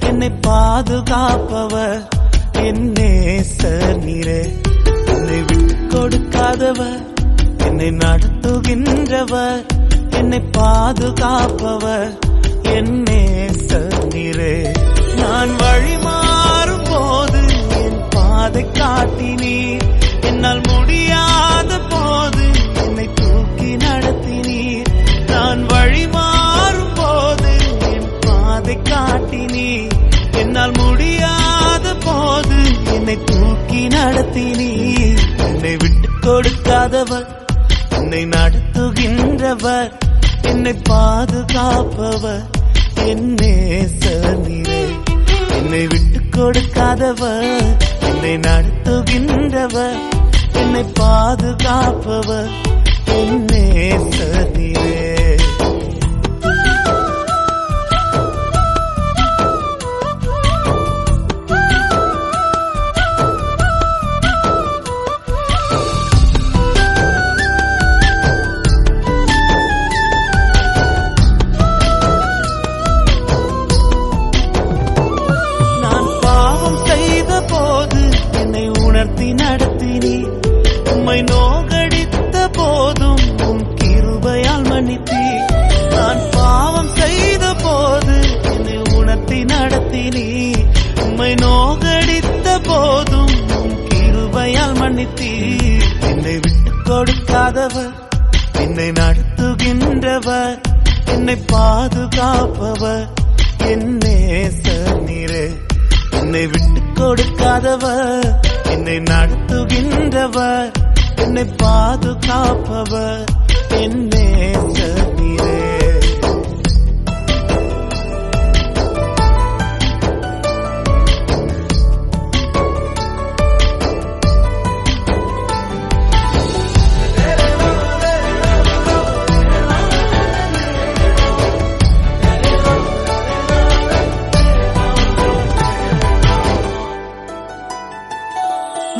என்னை பாதுகாப்பவர் என் நேசர் நீரே. என்னை விட்டு கொடுக்காதவர், என்னை நடத்துகின்றவர், என்னை பாதுகாப்பவர் என் நேசர் நீரே. நான் வழி மாறும் போது என் பாதை காட்டினீர், என்னால் முடியாத போது என்னை தூக்கி நடத்தினீர். நான் வழி மாறும் போது என் பாதை காட்டினீர், என்னால் முடியாத போது என்னை தூக்கி நடத்தினீர். என்னை விட்டு கொடுக்காதவர், என்னை நடத்துகின்றவர், என்னை பாதுகாப்பவர் என் நேசர் நீரே. என்னை விட்டு கொடுக்காதவர், என்னை நடத்துகின்றவர், என்னை பாதுகாப்பவர் என் நேசர் நீரே. நடத்தினீர், உம்மை நோகடித்த போதும் உம் கிருபையால் மன்னித்தீர். நான் பாவம் செய்த போது என்னை உணர்த்தி நடத்தினீர், உம்மை நோகடித்த போதும் உம் கிருபையால் மன்னித்தீர். என்னை விட்டு கொடுக்காதவர், என்னை நடத்துகின்றவர், என்னை பாதுகாப்பவர் என் நேசர் நீரே. என்னை விட்டு கொடுக்காதவர், என்னை நடத்துகின்றவர், என்னை பாதுகாப்பவர் என் நேசர் நீரே.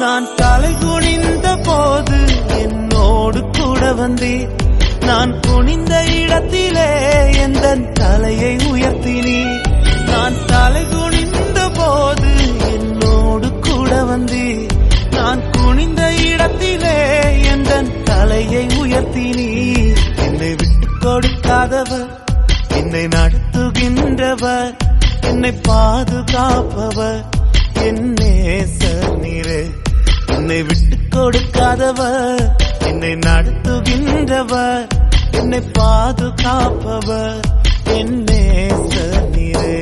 நான் தலை குனிந்த போது என்னோடு கூட வந்தீர், நான் குனிந்த இடத்திலே எந்த தலையை உயர்த்தினீர். நான் தலை குனிந்த போது என்னோடு கூட வந்தீர், நான் குனிந்த இடத்திலே எந்த தலையை உயர்த்தினீர். என்னை விட்டு கொடுக்காதவர், என்னை நடத்துகின்றவர், என்னை பாதுகாப்பவர் என் நேசர் நீரே. என்னை விட்டு கொடுக்காதவர், என்னை நடத்துகின்றவர், என்னை பாதுகாப்பவர் என் நேசர் நீரே.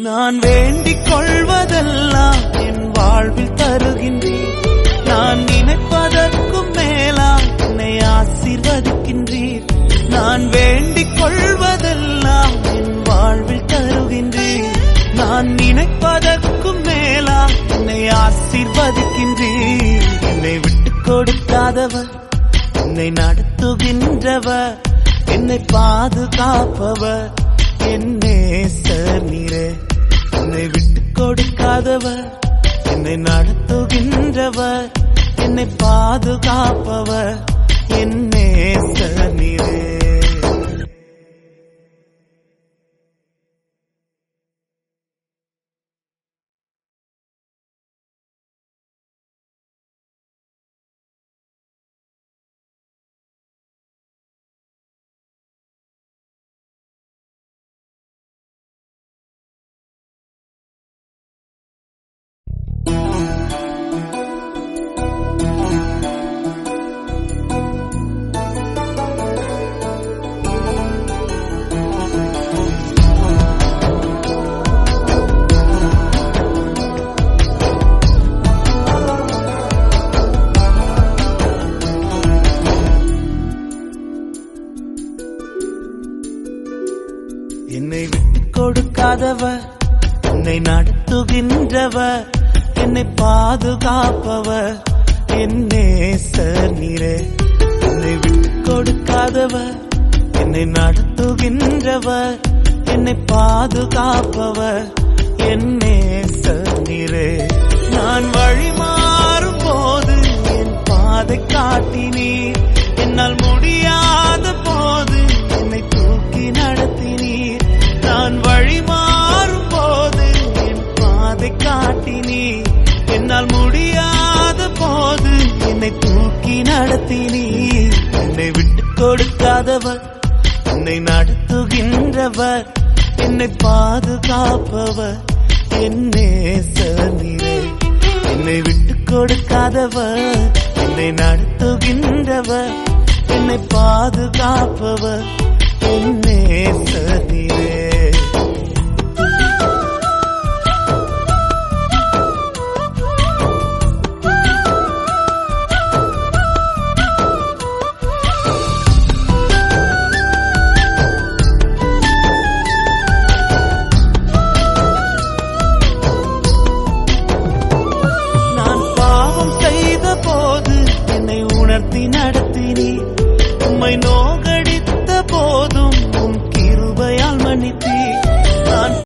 நான் வேண்டிக் கொள்வதெல்லாம் என் வாழ்வில் தருகின்றீர், நான் நினைப்பதற்கும் மேலாம் என்னை ஆசீர்வதிக்கின்றீர். நான் வேண்டிக் கொள்வதெல்லாம் என் வாழ்வில் தருகின்றீர், நான் நினைப்பதற்கும் மேலாம் என்னை ஆசீர்வதிக்கின்றீர். என்னை விட்டு கொடுக்காதவர், என்னை நடத்துகின்றவர், என்னை பாதுகாப்பவர் என் நேசர் நீரே. என்னை விட்டு கொடுக்காதவர், என்னை நடத்துகின்றவர், என்னை பாதுகாப்பவர் என் நேசர் நீரே. என்னை விட்டு கொடுக்காதவர், என்னை நடத்துகின்றவர், என்னை பாதுகாப்பவர் என் நேசர் நீரே. என்னை விட்டு கொடுக்காதவர், என்னை நடத்துகின்றவர், என்னை பாதுகாப்பவர் என் நேசர் நீரே. நான் வழி மாறும் போது என் பாதை காட்டினீர், என்னால் முடியாத போது என்னை தூக்கி நடத்தினீர். நான் வழி மாறும் போது என் பாதை காட்டினீர், என்னால் முடியாத போது என்னை தூக்கி நடத்தினீர். என்னை விட்டு கொடுக்காதவர், என்னை நடத்துகின்றவர், என்னை பாதுகாப்பவர் என் நேசர் நீரே. என்னை விட்டு கொடுக்காதவர், என்னை நடத்துகின்றவர், என்னை பாதுகாப்பவர் என் நேசர் நீரே.